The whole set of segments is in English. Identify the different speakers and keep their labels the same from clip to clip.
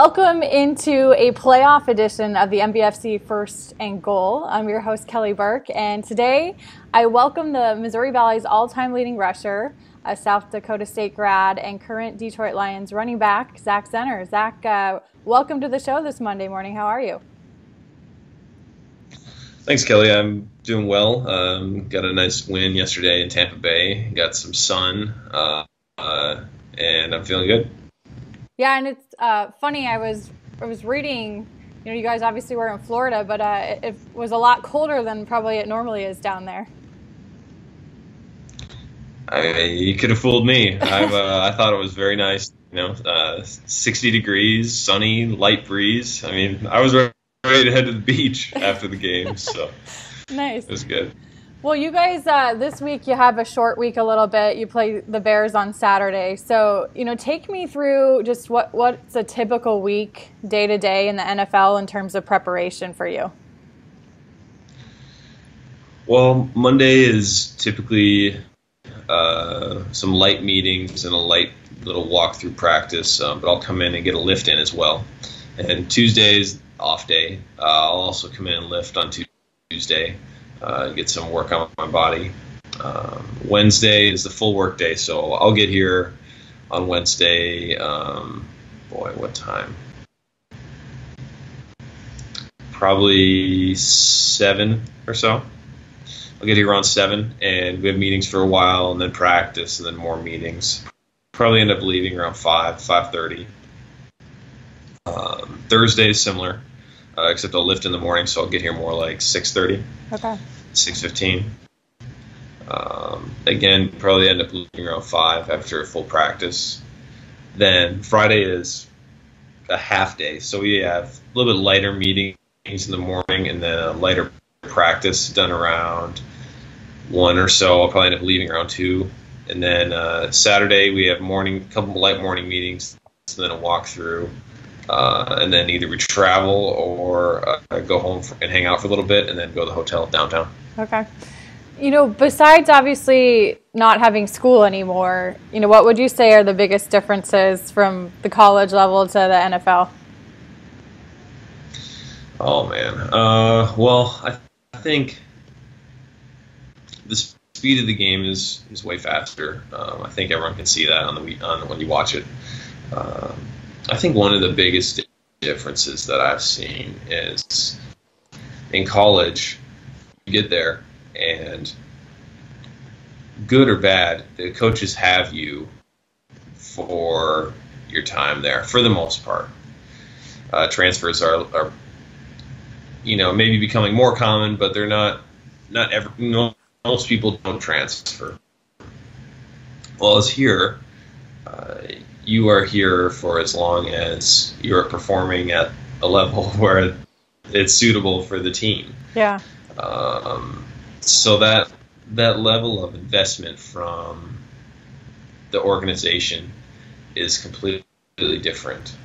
Speaker 1: Welcome into a playoff edition of the MVFC First and Goal. I'm your host, Kelly Burke, and today I welcome the Missouri Valley's all-time leading rusher, a South Dakota State grad, and current Detroit Lions running back, Zach Zenner. Zach, welcome to the show this Monday morning. How are you?
Speaker 2: Thanks, Kelly. I'm doing well. Got a nice win yesterday in Tampa Bay. Got some sun, and I'm feeling good.
Speaker 1: Yeah, and it's funny. I was reading. You guys obviously were in Florida, but it was a lot colder than probably it normally is down there.
Speaker 2: You could have fooled me. I thought it was very nice. 60 degrees, sunny, light breeze. I mean, I was ready to head to the beach after the game, so
Speaker 1: nice.
Speaker 2: It was good.
Speaker 1: Well, you guys, this week you have a short week a little bit. You play the Bears on Saturday. So, take me through just what's a typical week, day to day in the NFL in terms of preparation for you.
Speaker 2: Well, Monday is typically some light meetings and a light little walkthrough practice, but I'll come in and get a lift in as well. And Tuesday is off day. I'll also come in and lift on Tuesday. Get some work on my body. Wednesday is the full work day, so I'll get here on Wednesday. What time? Probably 7 or so. I'll get here around 7, and we have meetings for a while, and then practice, and then more meetings. Probably end up leaving around 5:30. Thursday is similar, except I'll lift in the morning, so I'll get here more like 6:30.
Speaker 1: Okay.
Speaker 2: 6:15. Again, probably end up leaving around 5 after a full practice. Then Friday is a half day, so we have a little bit lighter meetings in the morning, and then a lighter practice done around 1 or so. I'll probably end up leaving around 2. And then Saturday we have a couple light morning meetings, and then a walkthrough. And then either we travel or go home and hang out for a little bit, and then go to the hotel downtown.
Speaker 1: Okay. Besides obviously not having school anymore, what would you say are the biggest differences from the college level to the NFL?
Speaker 2: Oh, man. Well, I think the speed of the game is way faster. I think everyone can see that when you watch it. I think one of the biggest differences that I've seen is in college, you get there and good or bad, the coaches have you for your time there for the most part. Transfers are maybe becoming more common, but they're not most people don't transfer. Well, as here, you are here for as long as you are performing at a level where it's suitable for the team.
Speaker 1: Yeah.
Speaker 2: So that level of investment from the organization is completely different.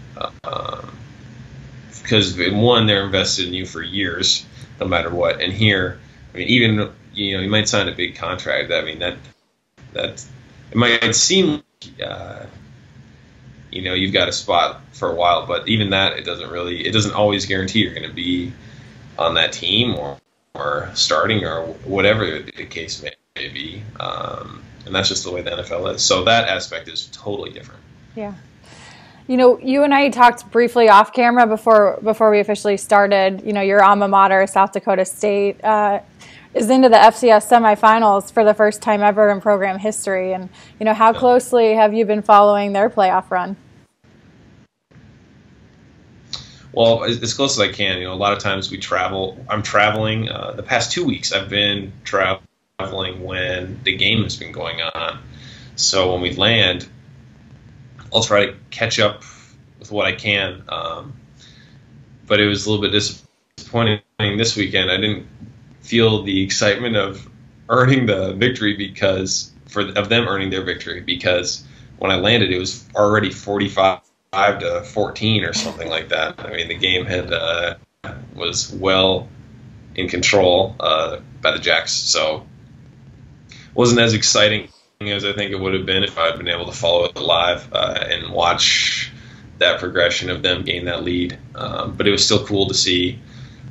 Speaker 2: Because one, they're invested in you for years, no matter what. And here, I mean, even you might sign a big contract. I mean, that it might seem you've got a spot for a while, but even that, it doesn't always guarantee you're going to be on that team or starting or whatever the case may be. And that's just the way the NFL is. So that aspect is totally different.
Speaker 1: Yeah. You and I talked briefly off camera before we officially started. Your alma mater, South Dakota State, is into the FCS semifinals for the first time ever in program history. And, how closely have you been following their playoff run?
Speaker 2: Well, as close as I can. A lot of times we travel. I'm traveling. The past 2 weeks I've been traveling when the game has been going on. So when we land, I'll try to catch up with what I can. But it was a little bit disappointing this weekend. I didn't feel the excitement of earning the victory of them earning their victory, because when I landed, it was already 45-14 or something like that. I mean, the game was well in control by the Jacks, so it wasn't as exciting as I think it would have been if I'd been able to follow it live and watch that progression of them gain that lead. But it was still cool to see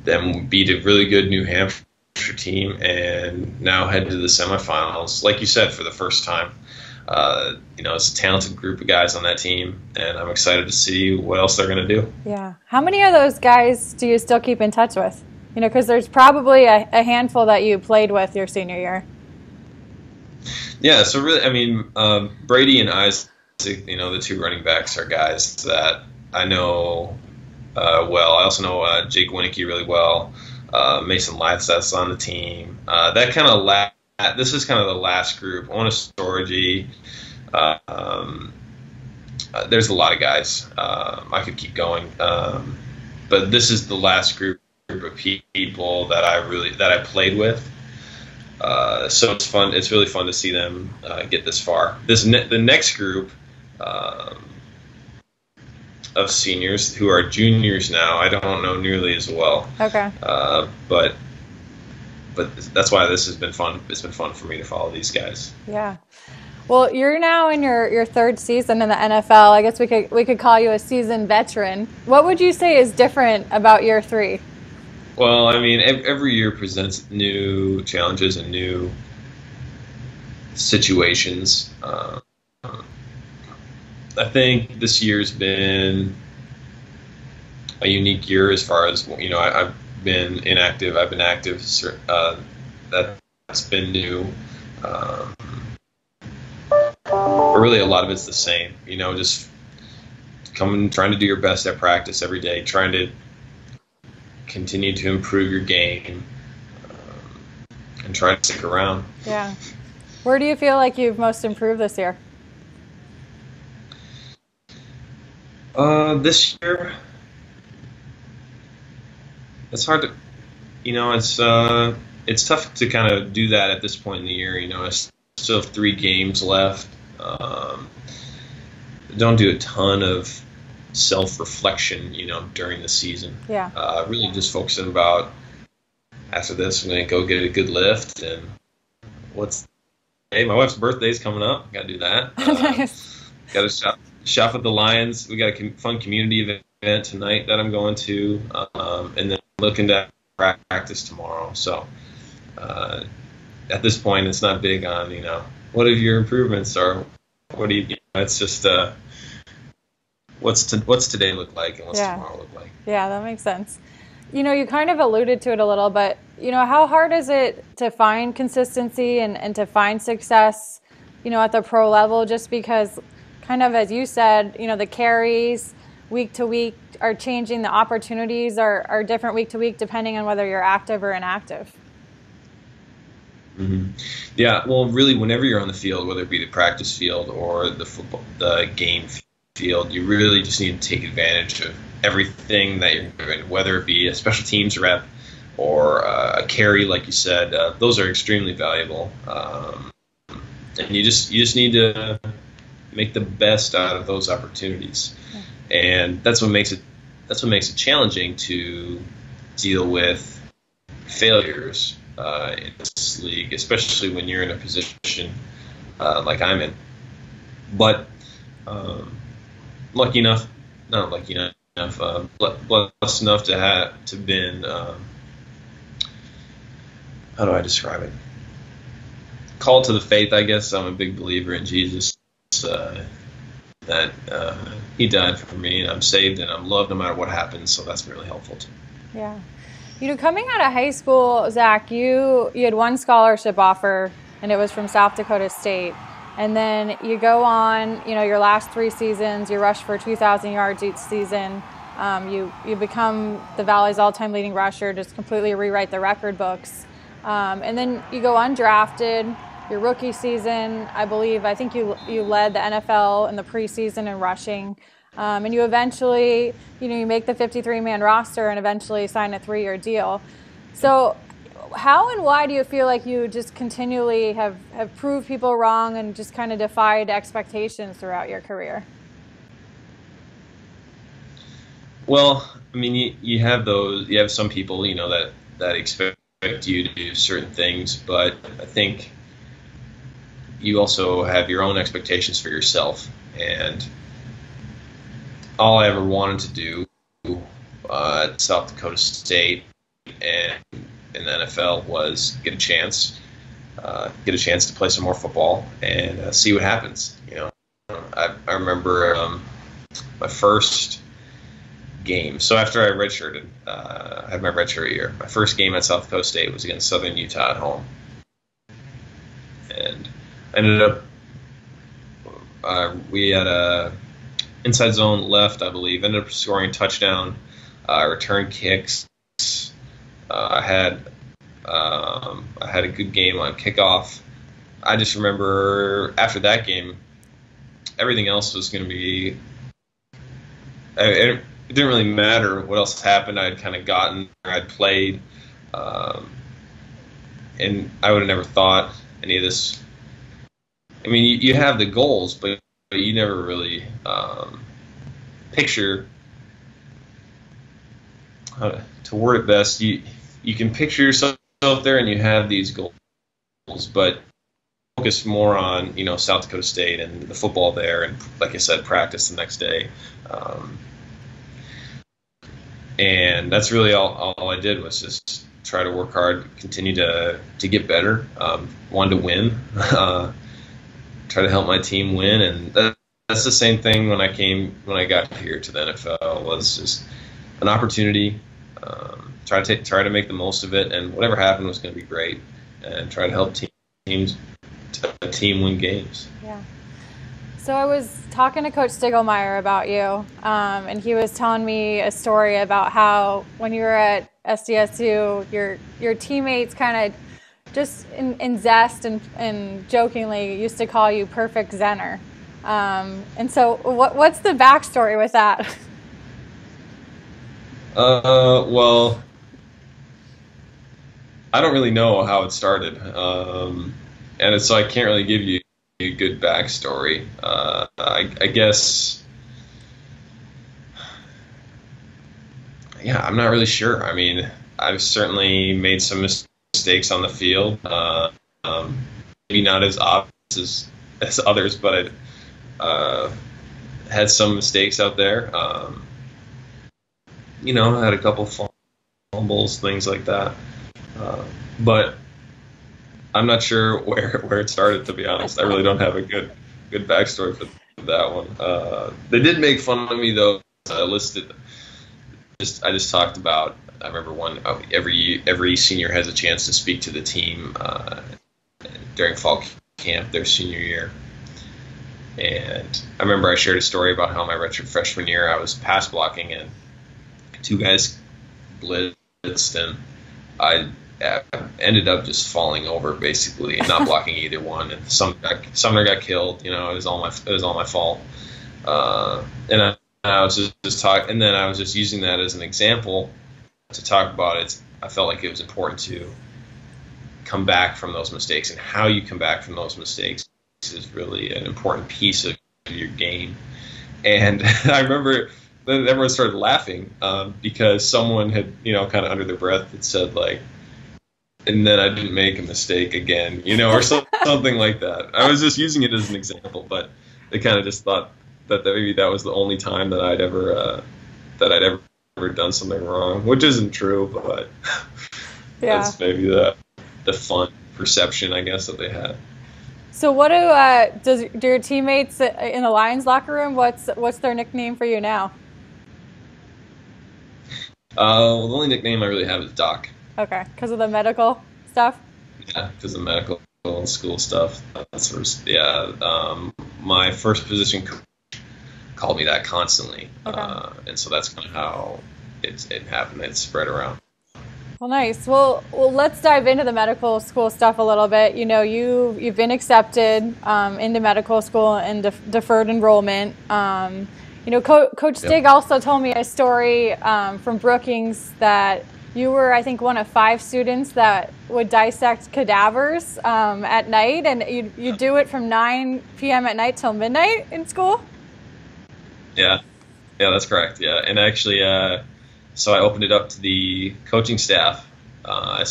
Speaker 2: them beat a really good New Hampshire team and now head to the semifinals, like you said, for the first time. It's a talented group of guys on that team, and I'm excited to see what else they're going to do.
Speaker 1: Yeah. How many of those guys do you still keep in touch with? Because there's probably a handful that you played with your senior year.
Speaker 2: Yeah, so really, Brady and Isaac, the two running backs are guys that I know well. I also know Jake Winicky really well. Mason Lyth's on the team. This is kind of the last group. Onis Storgy. There's a lot of guys. I could keep going, but this is the last group of people that I played with. So it's fun. It's really fun to see them get this far. The next group of seniors who are juniors now, I don't know nearly as well.
Speaker 1: Okay.
Speaker 2: But that's why this has been fun. It's been fun for me to follow these guys.
Speaker 1: Yeah. Well, you're now in your third season in the NFL. I guess we could call you a seasoned veteran. What would you say is different about year 3?
Speaker 2: Well, every year presents new challenges and new situations. I think this year's been a unique year as far as, I've been inactive. I've been active. That's been new. But really a lot of it's the same, just trying to do your best at practice every day, trying to continue to improve your game, and try to stick around.
Speaker 1: Yeah. Where do you feel like you've most improved this year?
Speaker 2: This year, it's hard to, it's tough to kind of do that at this point in the year. I still have 3 games left. Don't do a ton of self-reflection, during the season.
Speaker 1: Yeah.
Speaker 2: Really just focusing about, after this, I'm going to go get a good lift. And hey, my wife's birthday's coming up. Got to do that.
Speaker 1: Nice.
Speaker 2: Got to shop at the Lions. We got a fun community event tonight that I'm going to, and then looking to practice tomorrow. So at this point, it's not big on, what are your improvements, or what do you? It's just what's today look like and what's tomorrow look like.
Speaker 1: Yeah, that makes sense. You kind of alluded to it a little, but how hard is it to find consistency and to find success, at the pro level? Just because, kind of as you said, the carries week to week are changing. The opportunities are different week to week depending on whether you're active or inactive.
Speaker 2: Mm-hmm. Yeah, well, really, whenever you're on the field, whether it be the practice field or the game field, you really just need to take advantage of everything that you're doing, whether it be a special teams rep or a carry, like you said. Those are extremely valuable, and you just need to make the best out of those opportunities, and that's what makes it challenging to deal with failures in this league, especially when you're in a position like I'm in. But blessed enough to have been, how do I describe it? Called to the faith, I guess. I'm a big believer in Jesus, that he died for me, and I'm saved, and I'm loved no matter what happens, so that's really helpful too.
Speaker 1: Yeah. Coming out of high school, Zach, you had one scholarship offer, and it was from South Dakota State. And then you go on, your last 3 seasons, you rush for 2,000 yards each season. You become the Valley's all-time leading rusher, just completely rewrite the record books. And then you go undrafted. Your rookie season, I think you led the NFL in the preseason in rushing. And you eventually, you make the 53-man roster and eventually sign a 3-year deal. So how and why do you feel like you just continually have proved people wrong and just kind of defied expectations throughout your career?
Speaker 2: Well, you have some people, that expect you to do certain things, but I think you also have your own expectations for yourself. And all I ever wanted to do at South Dakota State and in the NFL was get a chance to play some more football and see what happens. I remember my first game. So after I redshirted, I had my redshirt year. My first game at South Dakota State was against Southern Utah at home, and I ended up we had a inside zone left, I believe. Ended up scoring a touchdown, return kicks. I had a good game on kickoff. I just remember after that game, everything else was going to be. It didn't really matter what else happened. I'd kind of I'd played, and I would have never thought any of this. I mean, you have the goals, but you never really picture. To word it best, you can picture yourself there, and you have these goals, but focus more on South Dakota State and the football there, and like I said, practice the next day, and that's really all I did was just try to work hard, continue to get better, wanted to win, try to help my team win, and that's the same thing when I got here to the NFL was just an opportunity. Try to make the most of it, and whatever happened was going to be great, and try to help team win games.
Speaker 1: Yeah. So I was talking to Coach Stiglmeyer about you, and he was telling me a story about how when you were at SDSU, your teammates kind of just in zest and jokingly used to call you Perfect Zenner. And so what's the backstory with that?
Speaker 2: Well, I don't really know how it started, and so I can't really give you a good backstory. I guess, yeah, I'm not really sure. I mean, I've certainly made some mistakes on the field, maybe not as obvious as others, but I had some mistakes out there. I had a couple fumbles, things like that. But I'm not sure where it started, to be honest. I really don't have a good backstory for that one. They did make fun of me, though. I just talked about. I remember every senior has a chance to speak to the team during fall camp their senior year. And I remember I shared a story about how my redshirt freshman year I was pass blocking and two guys blitzed, and I ended up just falling over basically and not blocking either one. And Sumner got killed. It was all my fault. And I was just talking, and then I was just using that as an example to talk about it. I felt like it was important to come back from those mistakes, and how you come back from those mistakes is really an important piece of your game. And I remember then everyone started laughing because someone had, kind of under their breath had said like, and then I didn't make a mistake again, or something like that. I was just using it as an example, but they kind of just thought that maybe that was the only time that I'd ever done something wrong, which isn't true, but yeah. That's maybe the fun perception, I guess, that they had.
Speaker 1: So what do your teammates in the Lions locker room, what's their nickname for you now?
Speaker 2: Well, the only nickname I really have is Doc.
Speaker 1: Okay, because of the medical stuff?
Speaker 2: Yeah, because of medical and school stuff. That's first. Yeah, my first position coach called me that constantly, okay. And so that's kind of how it happened. It spread around.
Speaker 1: Well, nice. Well, let's dive into the medical school stuff a little bit. You've been accepted into medical school and deferred enrollment. Coach Stig also told me a story from Brookings that you were, I think, one of 5 students that would dissect cadavers at night, and you do it from 9 p.m. at night till midnight in school?
Speaker 2: Yeah, that's correct. Yeah, and actually, so I opened it up to the coaching staff. I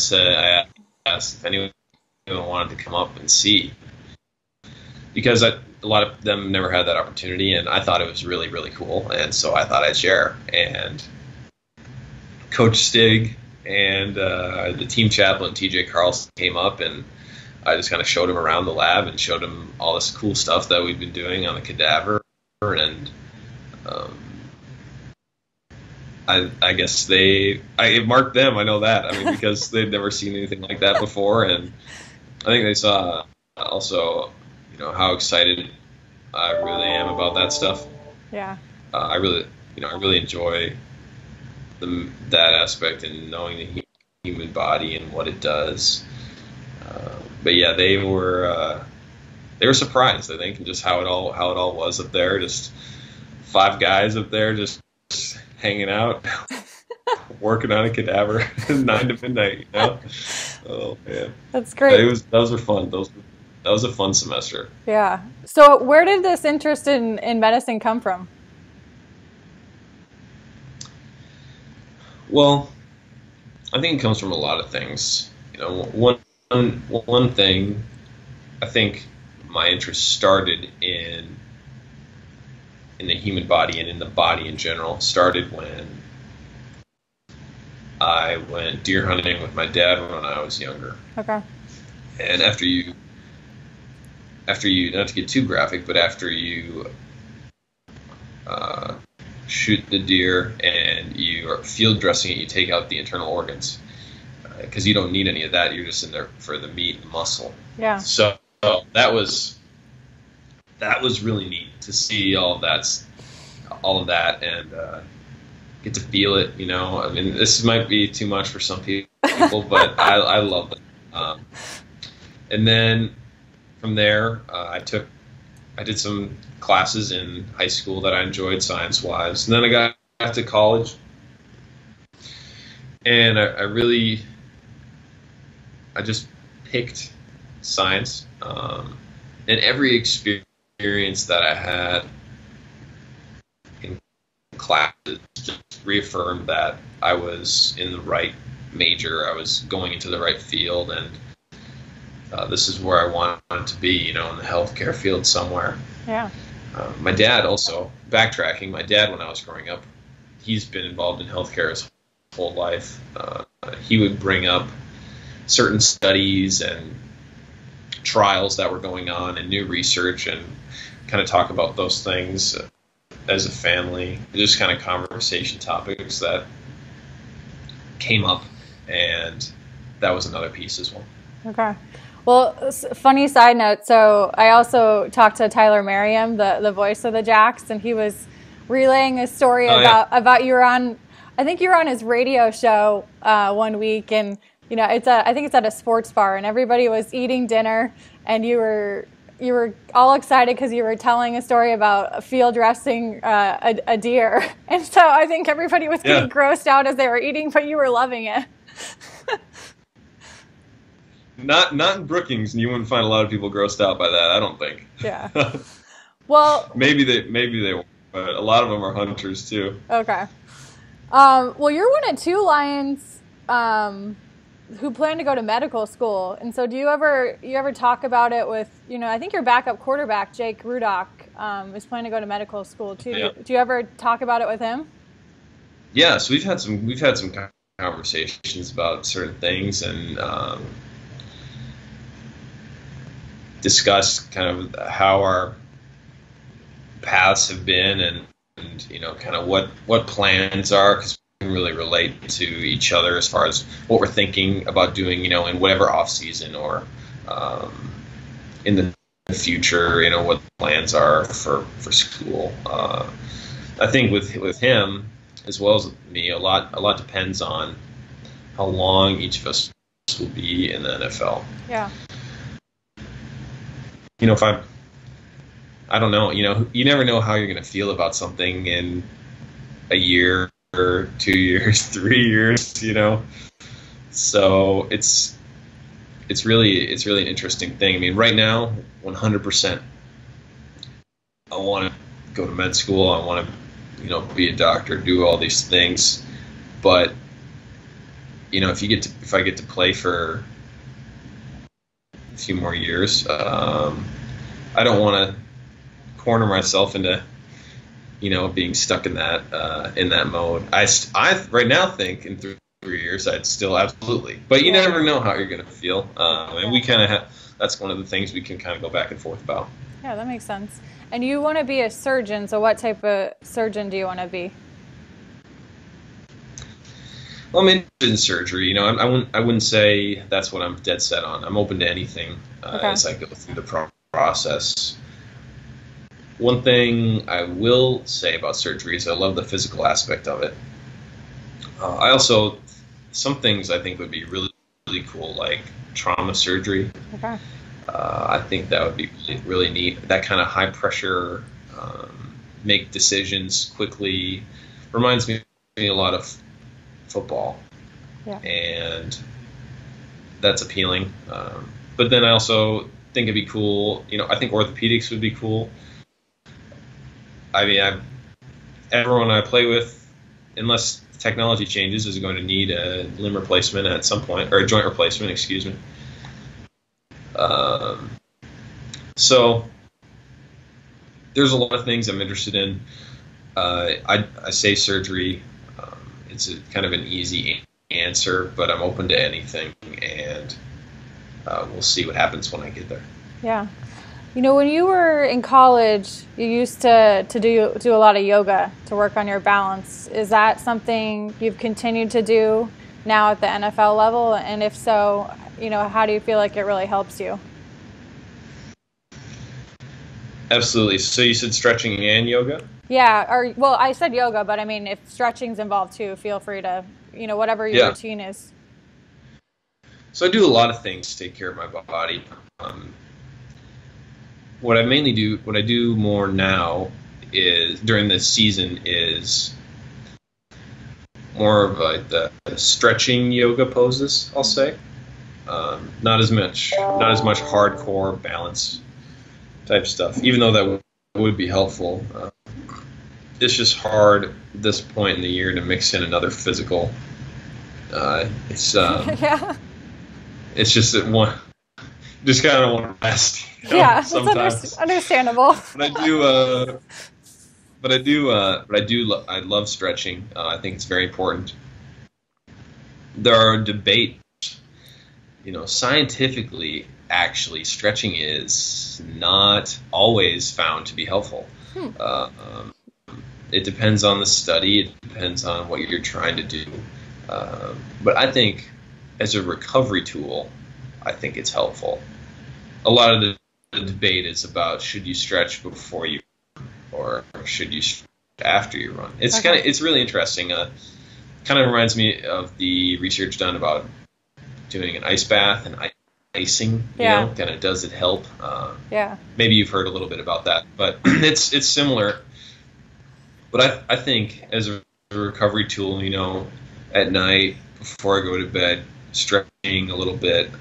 Speaker 2: asked if anyone wanted to come up and see. because a lot of them never had that opportunity, and I thought it was really, really cool, and so I thought I'd share. And Coach Stig and the team chaplain, TJ Carlson, came up, and I just kind of showed him around the lab and showed him all this cool stuff that we've been doing on the cadaver, and I guess it marked them. I know that. I mean, because they'd never seen anything like that before, and I think they saw also, how excited I really am about that stuff.
Speaker 1: Yeah.
Speaker 2: I really enjoy that aspect and knowing the human body and what it does. But yeah, they were surprised, I think, and just how it all was up there. Just 5 guys up there, just hanging out, working on a cadaver, 9 to midnight. Oh man,
Speaker 1: that's great.
Speaker 2: Those were fun. That was a fun semester.
Speaker 1: Yeah. So where did this interest in medicine come from?
Speaker 2: Well, I think it comes from a lot of things. One thing, I think my interest started in the human body and in the body in general started when I went deer hunting with my dad when I was younger.
Speaker 1: Okay.
Speaker 2: And after you, not to get too graphic, but after you shoot the deer and you are field dressing it, you take out the internal organs because you don't need any of that. You're just in there for the meat and muscle.
Speaker 1: Yeah.
Speaker 2: So that was really neat to see all of that and get to feel it. I mean, this might be too much for some people, but I love it. And then from there, I did some classes in high school that I enjoyed science-wise, and then I got to college, and I just picked science, and every experience that I had in classes just reaffirmed that I was in the right major, I was going into the right field, and this is where I wanted to be, in the healthcare field somewhere.
Speaker 1: Yeah.
Speaker 2: My dad also, backtracking, my dad when I was growing up, he's been involved in healthcare his whole life. He would bring up certain studies and trials that were going on and new research and kind of talk about those things as a family, just kind of conversation topics that came up, and that was another piece as well.
Speaker 1: Okay. Well, funny side note, so I also talked to Tyler Merriam, the voice of the Jacks, and he was relaying a story about you were on, I think you were on his radio show one week, and I think it's at a sports bar, and everybody was eating dinner, and you were all excited because you were telling a story about field dressing a deer, and so I think everybody was getting grossed out as they were eating, but you were loving it.
Speaker 2: Not in Brookings, and you wouldn't find a lot of people grossed out by that, I don't think.
Speaker 1: Yeah. Well,
Speaker 2: maybe they won't, but a lot of them are hunters too.
Speaker 1: Okay. Well, you're one of 2 Lions who plan to go to medical school, and so do you ever talk about it with I think your backup quarterback Jake Rudock is planning to go to medical school too. Yeah. Do you ever talk about it with him?
Speaker 2: Yeah, so we've had some conversations about certain things and discuss kind of how our paths have been and kind of what plans are, because we can really relate to each other as far as what we're thinking about doing in whatever off season or in the future, what the plans are for school. I think with him as well as me, a lot depends on how long each of us will be in the NFL.
Speaker 1: Yeah.
Speaker 2: If I don't know, you never know how you're going to feel about something in a year or 2 years, 3 years, So it's really an interesting thing. I mean, right now, 100%, I want to go to med school. I want to, be a doctor, do all these things. But, if I get to play for a few more years, I don't want to corner myself into, being stuck in that mode. I right now think in 3 years I'd still absolutely, but you never know how you're going to feel, and we kind of have. That's one of the things we can kind of go back and forth about.
Speaker 1: Yeah, that makes sense. And you want to be a surgeon, so what type of surgeon do you want to be?
Speaker 2: Well, I'm interested in surgery. I wouldn't say that's what I'm dead set on. I'm open to anything as I go through the process. One thing I will say about surgery is I love the physical aspect of it. I also, some things I think would be really, really cool, like trauma surgery.
Speaker 1: Okay.
Speaker 2: I think that would be really, really neat. That kind of high pressure, make decisions quickly, reminds me a lot of football. Yeah. And that's appealing. But then I also think it'd be cool. I think orthopedics would be cool. I mean, everyone I play with, unless technology changes, is going to need a limb replacement at some point, or a joint replacement, excuse me. So there's a lot of things I'm interested in. I say surgery. It's kind of an easy answer, but I'm open to anything, and we'll see what happens when I get there.
Speaker 1: Yeah. When you were in college, you used to do a lot of yoga to work on your balance. Is that something you've continued to do now at the NFL level? And if so, how do you feel like it really helps you?
Speaker 2: Absolutely. So you said stretching and yoga?
Speaker 1: Yeah. Well, I said yoga, but I mean, if stretching's involved too, feel free to, whatever your routine is.
Speaker 2: So I do a lot of things to take care of my body. What I do more now is during the season is more of the stretching yoga poses, I'll say. Not as much hardcore balance type stuff, even though that would be helpful. It's just hard at this point in the year to mix in another physical. It's just that one. Just kind of want to rest.
Speaker 1: Yeah,
Speaker 2: sometimes.
Speaker 1: That's understandable.
Speaker 2: But I love stretching. I think it's very important. There are debates, scientifically, actually, stretching is not always found to be helpful. It depends on the study. It depends on what you're trying to do. But I think as a recovery tool, I think it's helpful. A lot of the debate is about should you stretch before you run or should you stretch after you run. It's really interesting. Kind of reminds me of the research done about doing an ice bath and icing. Kind of does it help? Maybe you've heard a little bit about that, but it's similar. But I think as a recovery tool, at night before I go to bed, stretching a little bit,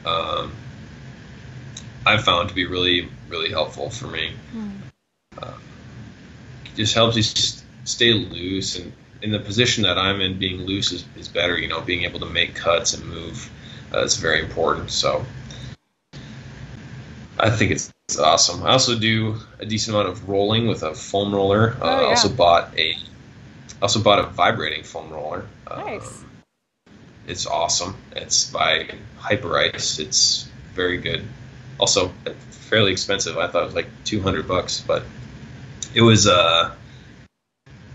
Speaker 2: I've found to be really, really helpful for me. Just helps you stay loose, and in the position that I'm in, being loose is better. Being able to make cuts and move is very important. So I think it's awesome. I also do a decent amount of rolling with a foam roller. I also bought a vibrating foam roller.
Speaker 1: Nice.
Speaker 2: It's awesome. It's by Hyperice. It's very good. Also fairly expensive. I thought it was like $200, but it was.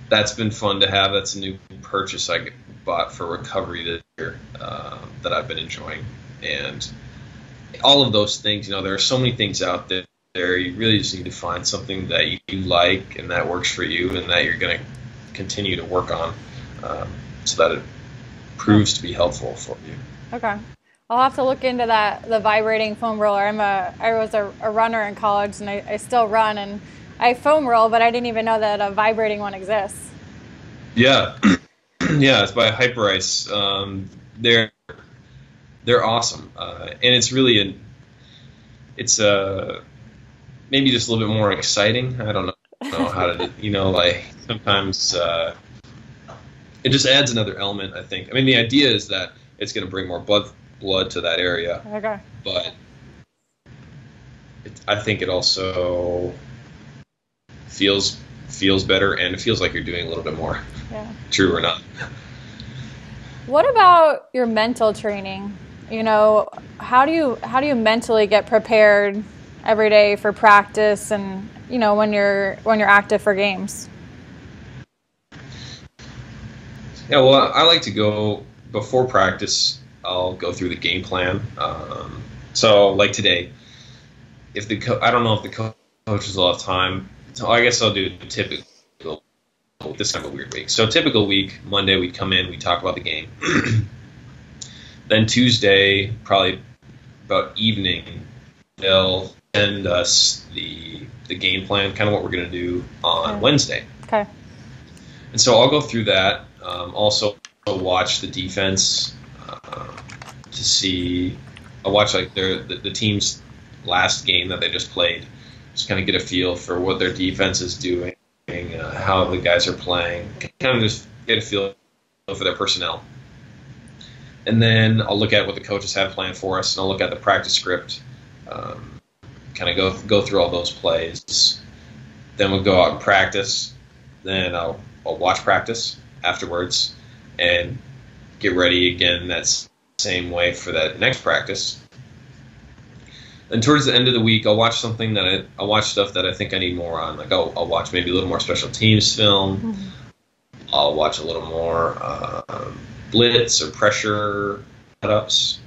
Speaker 2: That's been fun to have. That's a new purchase I bought for recovery this year that I've been enjoying. And all of those things, there are so many things out there. You really just need to find something that you like and that works for you and that you're going to continue to work on so that it proves to be helpful for you.
Speaker 1: Okay. I'll have to look into the vibrating foam roller. I was a runner in college, and I still run, and I foam roll, but I didn't even know that a vibrating one exists.
Speaker 2: Yeah. It's by Hyperice. They're awesome. And it's really it's maybe just a little bit more exciting. I don't know how to, sometimes it just adds another element, I think. I mean, the idea is that it's going to bring more blood to that area.
Speaker 1: Okay.
Speaker 2: But I think it also feels better, and it feels like you're doing a little bit more.
Speaker 1: Yeah.
Speaker 2: True or not.
Speaker 1: What about your mental training? How do you mentally get prepared every day for practice and when you're active for games?
Speaker 2: Yeah, well, I like to go before practice. I'll go through the game plan. So like today, if I don't know if the coaches will have time. So I guess I'll do the typical. This time a weird week. So typical week, Monday we'd come in, we'd talk about the game. Then Tuesday, probably about evening, they'll send us the game plan, kind of what we're going to do on Wednesday.
Speaker 1: Okay.
Speaker 2: And so I'll go through that. Also watch the defense to see. I'll watch like the team's last game that they just played. Just kind of get a feel for what their defense is doing, how the guys are playing. Kind of just get a feel for their personnel. And then I'll look at what the coaches have planned for us, and I'll look at the practice script. Kind of go through all those plays. Then we'll go out and practice. Then I'll watch practice afterwards and get ready again that same way for that next practice. And towards the end of the week, I'll watch something I'll watch stuff that I think I need more on. Like I'll watch maybe a little more special teams film. Mm-hmm. I'll watch a little more blitz or pressure cut-ups.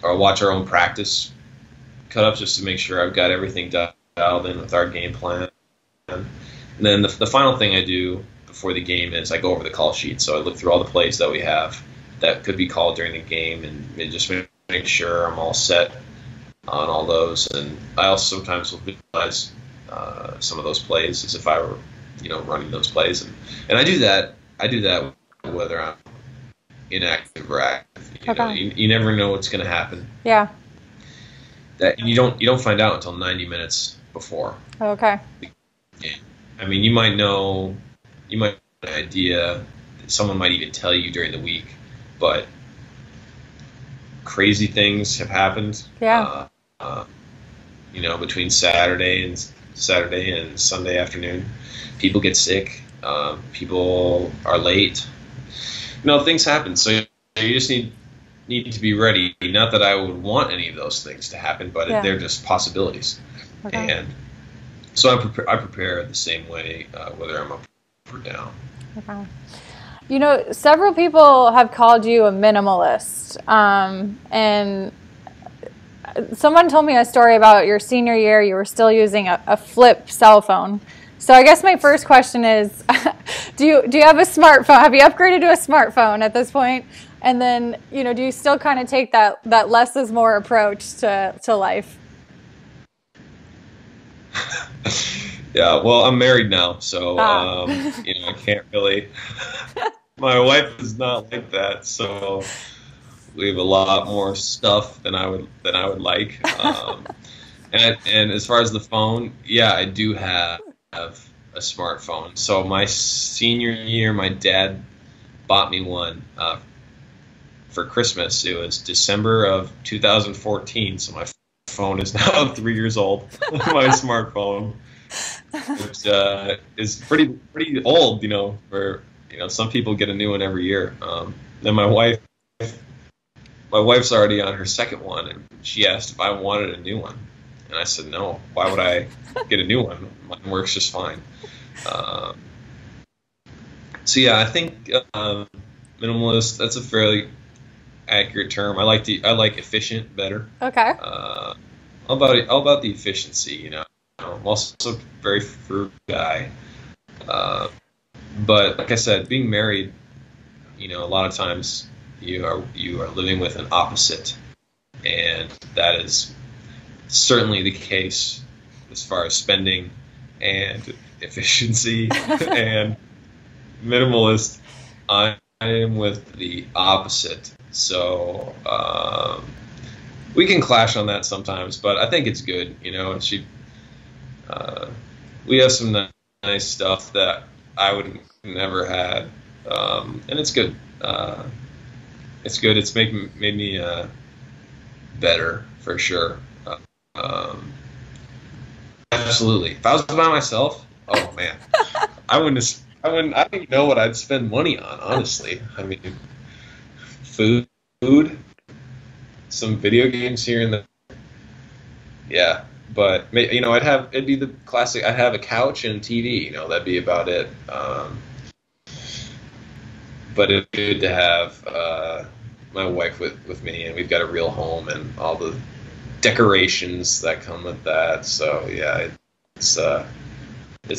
Speaker 2: Or I'll watch our own practice cut-ups just to make sure I've got everything dialed in with our game plan. And then the final thing I do before the game is I go over the call sheet. So I look through all the plays that we have that could be called during the game and just make sure I'm all set on all those. And I also sometimes will visualize some of those plays as if I were, running those plays. And I do that whether I'm inactive or active. You never know what's going to happen.
Speaker 1: Yeah.
Speaker 2: That you don't find out until 90 minutes before.
Speaker 1: Okay.
Speaker 2: I mean, you might have an idea. Someone might even tell you during the week, but crazy things have happened.
Speaker 1: Yeah.
Speaker 2: Between Saturday and Sunday afternoon, people get sick. People are late. Things happen. So you just need to be ready. Not that I would want any of those things to happen, but they're just possibilities. Okay. And so I prepare the same way, whether I'm up or down.
Speaker 1: Okay. Several people have called you a minimalist, and someone told me a story about your senior year. You were still using a flip cell phone. So I guess my first question is, do you have a smartphone? Have you upgraded to a smartphone at this point? And then, do you still kind of take that less is more approach to life?
Speaker 2: Yeah, well, I'm married now, so I can't really. My wife is not like that, so we have a lot more stuff than I would like. And as far as the phone, yeah, I do have a smartphone. So my senior year, my dad bought me one for Christmas. It was December of 2014, so my phone is now 3 years old. My smartphone, which is pretty old, for some people get a new one every year. Then my wife's already on her second one, and she asked if I wanted a new one, and I said no. Why would I get a new one? Mine works just fine. So yeah, I think minimalist. That's a fairly accurate term. I like efficient better.
Speaker 1: Okay.
Speaker 2: All about the efficiency. I'm also a very frugal guy. But like I said, being married, a lot of times you are living with an opposite, and that is certainly the case as far as spending and efficiency and minimalist. I am with the opposite, so we can clash on that sometimes, but I think it's good. We have some nice stuff that I would never had, and it's good. It's good. It's made me better for sure. Absolutely. If I was by myself, oh man, I don't even know what I'd spend money on, honestly. I mean, food, some video games here and there. Yeah, but it'd be the classic. I'd have a couch and TV. That'd be about it. But it's good to have my wife with me, and we've got a real home and all the decorations that come with that. So yeah, it's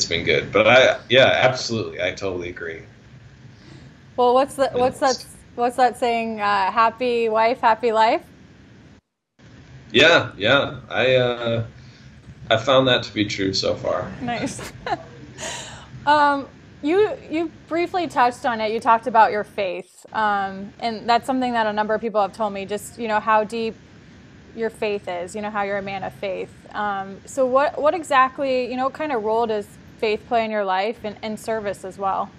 Speaker 2: been good. But absolutely, I totally agree.
Speaker 1: Well, what's that saying? Happy wife, happy life.
Speaker 2: Yeah. I found that to be true so far.
Speaker 1: Nice. You briefly touched on it. You talked about your faith, and that's something that a number of people have told me. Just how deep your faith is. How you're a man of faith. So what exactly what kind of role does faith play in your life and service as well?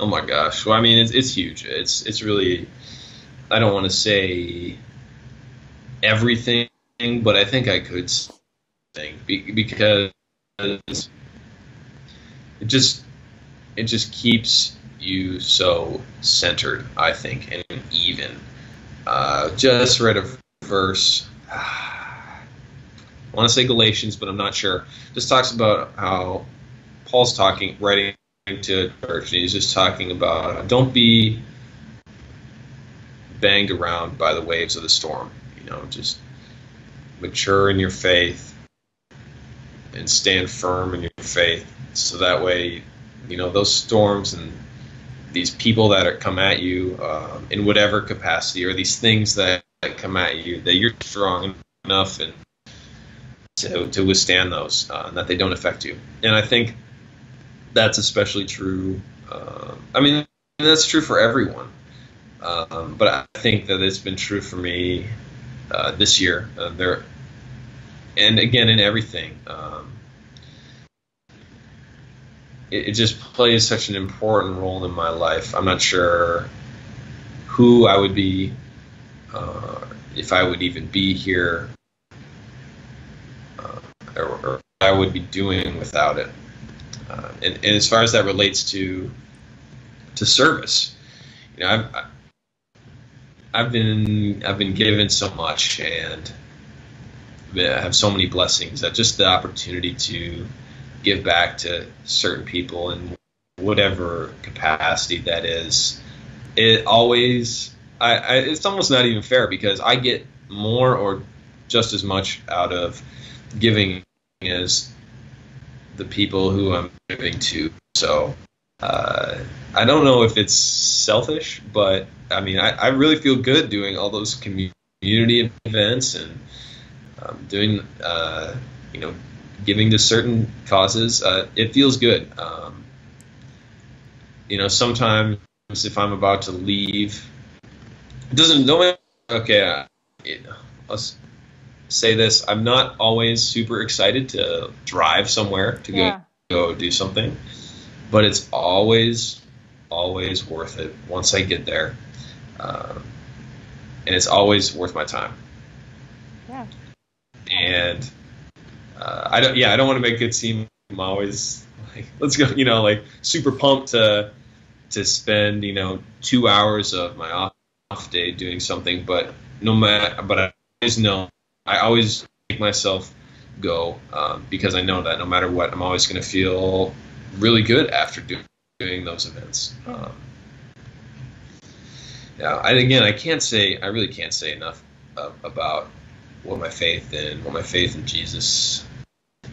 Speaker 2: Oh my gosh. Well, I mean, it's huge. It's really, I don't want to say everything, but I think I could say because it just keeps you so centered, I think, and even. Just read a verse. I want to say Galatians, but I'm not sure. Just talks about how Paul's writing to a church, and he's just talking about don't be banged around by the waves of the storm. Just mature in your faith and stand firm in your faith, so that way, those storms and these people that come at you in whatever capacity, or these things that come at you, that you're strong enough and to withstand those, and that they don't affect you. And I think that's especially true. I mean, that's true for everyone. But I think that it's been true for me this year. And again, in everything. It just plays such an important role in my life. I'm not sure who I would be, if I would even be here, or what I would be doing without it. And as far as that relates to service, I've been given so much, and I have so many blessings, that just the opportunity to give back to certain people in whatever capacity that is, it's almost not even fair, because I get more or just as much out of giving as the people who I'm giving to. So I don't know if it's selfish, but I mean, I really feel good doing all those community events and doing, giving to certain causes. It feels good. Sometimes if I'm about to leave, it doesn't know. Okay, let's say this. I'm not always super excited to drive somewhere to go do something, but it's always worth it once I get there, and it's always worth my time.
Speaker 1: Yeah.
Speaker 2: And I don't want to make it seem I'm always like, let's go, like super pumped to spend 2 hours of my off day doing something, but I always know, I always make myself go, because I know that no matter what, I'm always going to feel really good after doing those events. I really can't say enough about what my faith in Jesus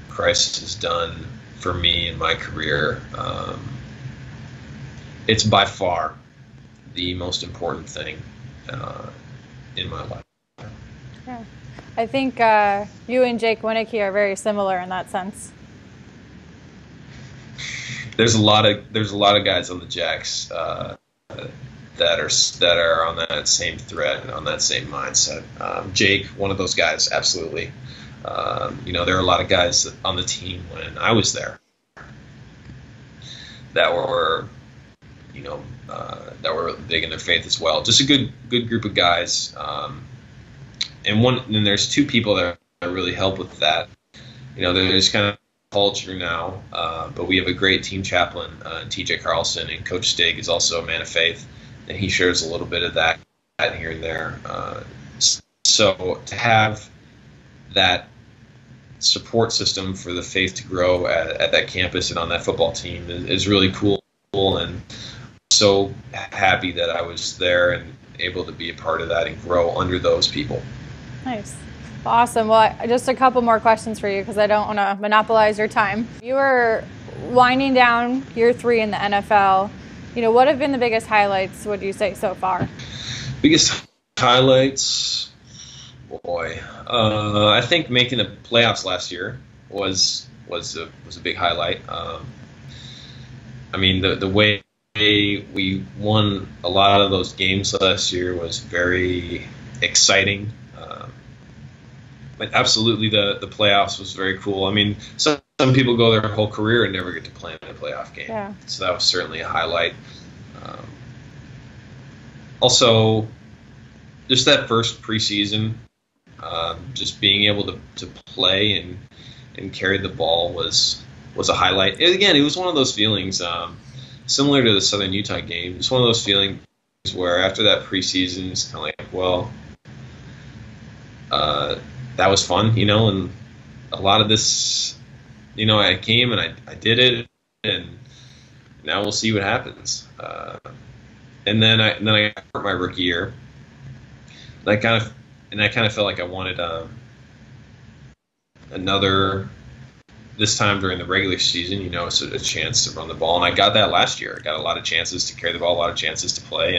Speaker 2: Christ has done for me in my career. It's by far the most important thing in my life.
Speaker 1: Yeah. I think you and Jake Winicky are very similar in that sense.
Speaker 2: There's a lot of guys on the Jacks that are on that same thread, on that same mindset. Jake, one of those guys, absolutely. There are a lot of guys on the team when I was there that were big in their faith as well. Just a good group of guys, and there's two people that really help with that. There's kind of culture now, but we have a great team chaplain, TJ Carlson, and Coach Stig is also a man of faith, and he shares a little bit of that here and there. So to have that support system for the faith to grow at that campus and on that football team is really cool, and so happy that I was there and able to be a part of that and grow under those people. Nice.
Speaker 1: Awesome. Well, just a couple more questions for you because I don't want to monopolize your time. You were winding down year 3 in the NFL. What have been the biggest highlights, would you say, so far?
Speaker 2: Biggest highlights? Boy. I think making the playoffs last year was a big highlight. The way we won a lot of those games last year was very exciting. But absolutely, the playoffs was very cool. Some people go their whole career and never get to play in a playoff game.
Speaker 1: Yeah.
Speaker 2: So that was certainly a highlight. Also, just that first preseason, just being able to play and carry the ball was a highlight. And again, it was one of those feelings, similar to the Southern Utah game. It's one of those feelings where after that preseason, it's kind of like, well, that was fun, and a lot of this, I came and I did it, and now we'll see what happens. And then I hurt my rookie year. I kind of felt like I wanted another, this time during the regular season, a chance to run the ball, and I got that last year. I got a lot of chances to carry the ball, a lot of chances to play,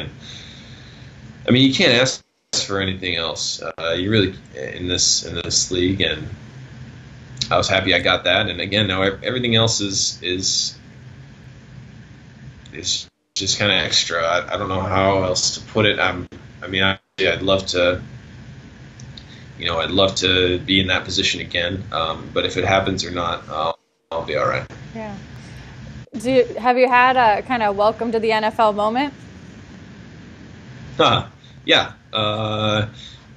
Speaker 2: and you can't ask for anything else. You really in this league, and I was happy I got that. And again, now everything else is just kind of extra. I don't know how else to put it. I'd love to, I'd love to be in that position again. But if it happens or not, I'll be all right.
Speaker 1: Yeah. Have you had a kind of welcome to the NFL moment?
Speaker 2: Yeah.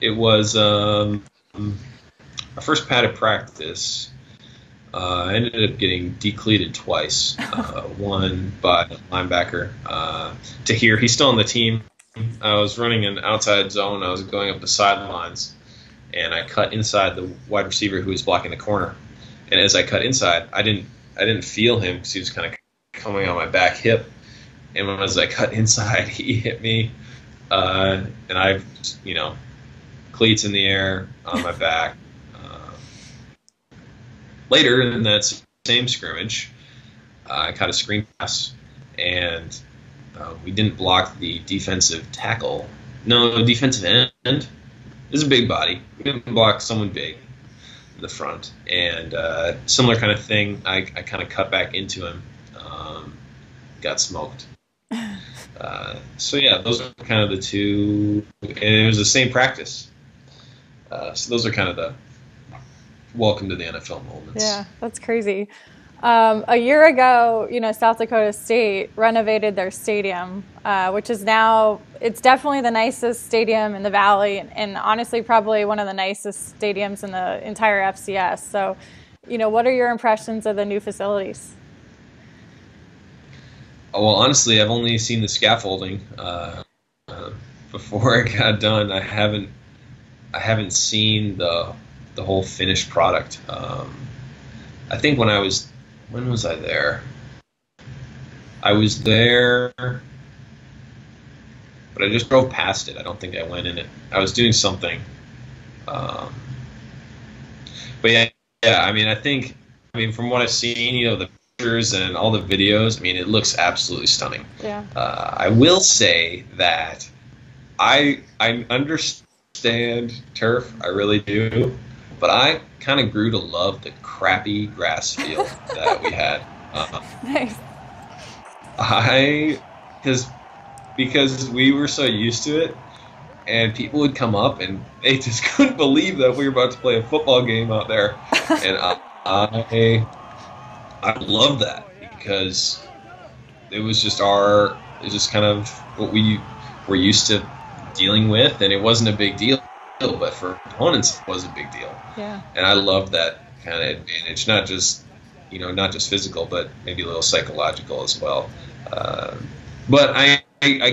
Speaker 2: It was our first padded practice. I ended up getting decleated twice. One by a linebacker. Tahir, he's still on the team. I was running an outside zone. I was going up the sidelines, and I cut inside the wide receiver who was blocking the corner. And as I cut inside, I didn't feel him because he was kind of coming on my back hip. And as I cut inside, he hit me. And I've, cleats in the air on my back. Later in that same scrimmage, I caught a screen pass, and we didn't block the defensive tackle. No, defensive end. This is a big body. We didn't block someone big in the front. And similar kind of thing, I kind of cut back into him, got smoked. So yeah, those are kind of the two, and it was the same practice. So those are kind of the welcome to the NFL moments.
Speaker 1: Yeah, that's crazy. A year ago, South Dakota State renovated their stadium, which is now, it's definitely the nicest stadium in the Valley, and honestly probably one of the nicest stadiums in the entire FCS. So, what are your impressions of the new facilities?
Speaker 2: Well, honestly, I've only seen the scaffolding before it got done. I haven't seen the whole finished product. I think when was I there? I was there, but I just drove past it. I don't think I went in it. I was doing something. But yeah. I think from what I've seen, the pictures and all the videos, it looks absolutely stunning.
Speaker 1: Yeah.
Speaker 2: I will say that I understand turf. I really do. But I kind of grew to love the crappy grass field that we had.
Speaker 1: Nice.
Speaker 2: Because we were so used to it, and people would come up and they just couldn't believe that we were about to play a football game out there. And I loved that because it was just kind of what we were used to dealing with, and it wasn't a big deal. but for opponents it was a big deal.
Speaker 1: Yeah.
Speaker 2: And I love that kind of advantage, not just physical, but maybe a little psychological as well. But I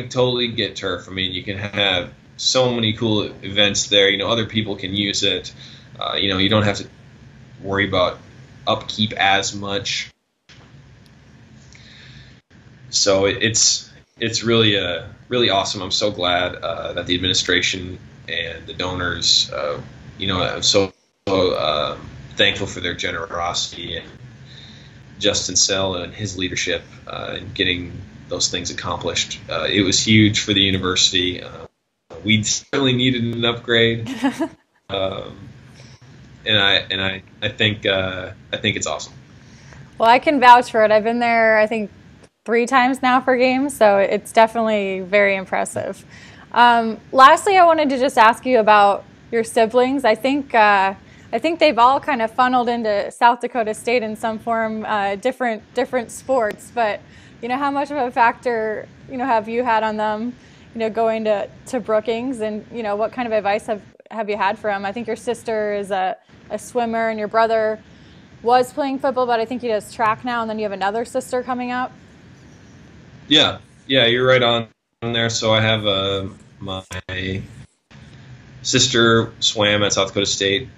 Speaker 2: totally get turf. I mean, you can have so many cool events there. Other people can use it. You don't have to worry about upkeep as much. So it's really awesome. I'm so glad that the administration and the donors, I'm so thankful for their generosity, and Justin Sell and his leadership in getting those things accomplished. It was huge for the university. We certainly needed an upgrade, and I think it's awesome.
Speaker 1: Well, I can vouch for it. I've been there, I think, 3 times now for games, so it's definitely very impressive. Lastly, I wanted to just ask you about your siblings. I think they've all kind of funneled into South Dakota State in some form, different sports. But how much of a factor have you had on them, going to Brookings, and what kind of advice have you had for them? I think your sister is a swimmer, and your brother was playing football, but I think he does track now, and then you have another sister coming up.
Speaker 2: Yeah, you're right on there. So I have my sister swam at South Dakota State.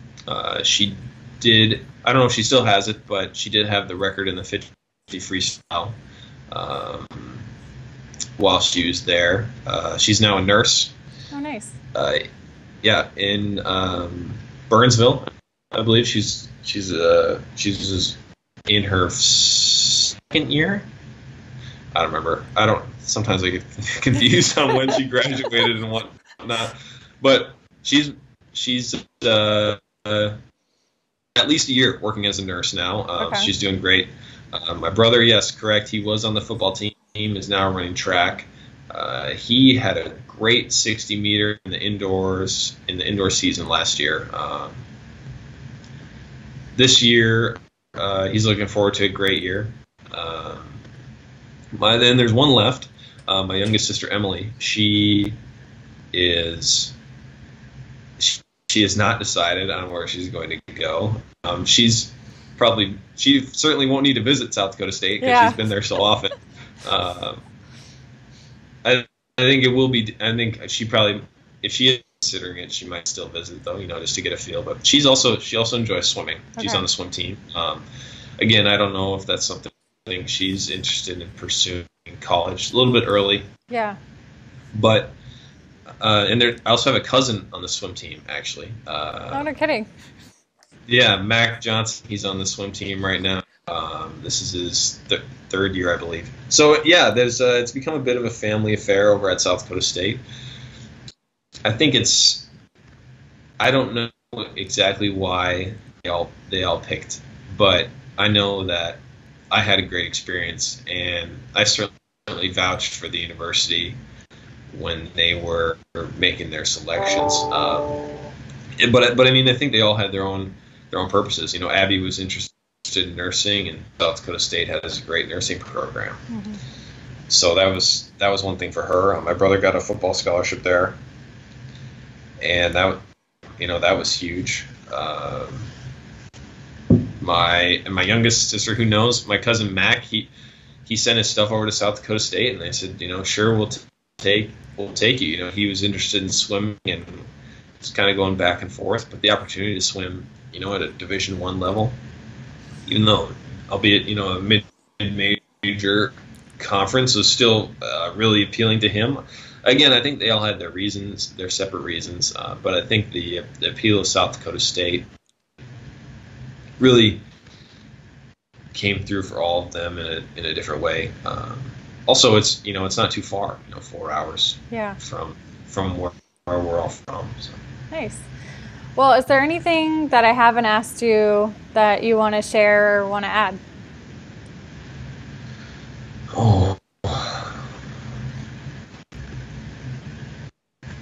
Speaker 2: She did, I don't know if she still has it, but she did have the record in the 50 freestyle while she was there. She's now a nurse.
Speaker 1: Oh, nice.
Speaker 2: In Burnsville, I believe she's in her second year. I don't remember. Sometimes I get confused on when she graduated and whatnot. But she's at least a year working as a nurse now.
Speaker 1: Okay.
Speaker 2: She's doing great. My brother, yes, correct. He was on the football team. Is now running track. He had a great 60 meter in the indoor season last year. This year, he's looking forward to a great year. Then there's one left. My youngest sister, Emily. She has not decided on where she's going to go. She certainly won't need to visit South Dakota State because she's been there so often. I think it will be. I think she probably, if she is considering it, she might still visit though, just to get a feel. But she also enjoys swimming. Okay. She's on the swim team. Again, I don't know if that's something she's interested in pursuing in college. A little bit early. Yeah. But I also have a cousin on the swim team actually.
Speaker 1: Oh, no kidding.
Speaker 2: Yeah, Mac Johnson. He's on the swim team right now. This is his third year, I believe. So yeah, it's become a bit of a family affair over at South Dakota State. I think I don't know exactly why they all picked, but I know that I had a great experience, and I certainly vouched for the university when they were making their selections. But I mean, I think they all had their own purposes. Abby was interested in nursing, and South Dakota State has a great nursing program. Mm-hmm. So that was one thing for her. My brother got a football scholarship there, and that was huge. My youngest sister, who knows, my cousin Mac, he sent his stuff over to South Dakota State, and they said, sure, we'll take you. He was interested in swimming and was kind of going back and forth, but the opportunity to swim, at a Division I level, even though, albeit, a mid-major conference, was still really appealing to him. Again, I think they all had their reasons, their separate reasons, but I think the appeal of South Dakota State really came through for all of them in a different way. Also, it's not too far, 4 hours from where we're all from. So.
Speaker 1: Nice. Well, is there anything that I haven't asked you that you want to share or want to add?
Speaker 2: Oh.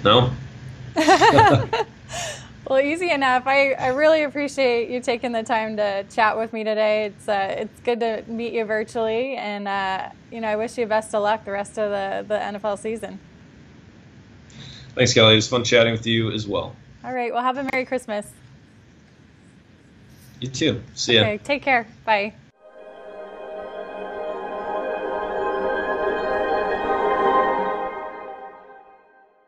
Speaker 2: No?
Speaker 1: Well, easy enough. I really appreciate you taking the time to chat with me today. It's good to meet you virtually, and I wish you best of luck the rest of the NFL season.
Speaker 2: Thanks, Kelly. It was fun chatting with you as well.
Speaker 1: All right. Well, have a Merry Christmas.
Speaker 2: You too. See ya.
Speaker 1: Okay. Take care. Bye.